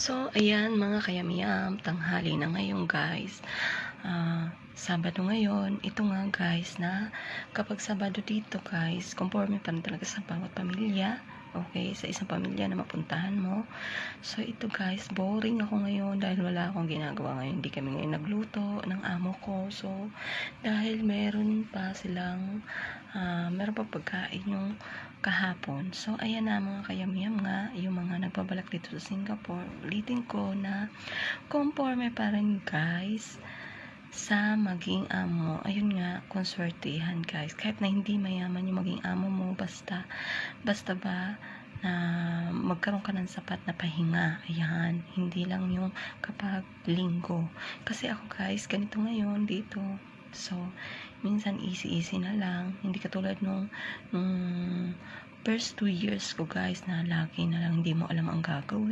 So, ayan mga kayamyam, tanghali na ngayon guys. Sabado ngayon. Ito nga guys na kapag Sabado dito guys, conforme pa rin talaga sa bawat pamilya. Okay, sa isang pamilya na mapuntahan mo. So, ito guys, boring ako ngayon dahil wala akong ginagawa ngayon. Hindi kami ngayon nagluto ng amo ko. So, dahil meron pa pagkain yung kahapon. So, ayan na mga kayamyam nga, yung mga nagbabalak dito sa Singapore. Ulitin ko na conforme pa rin guys sa maging amo. Ayun nga, konswertihan guys. Kahit na hindi mayaman yung maging amo mo, basta ba na magkaroon ka ng sapat na pahinga. Ayan, hindi lang yung kapag linggo. Kasi ako guys, ganito ngayon dito. So, minsan easy na lang. Hindi katulad nung first 2 years ko guys na lagi na lang hindi mo alam ang gagawin.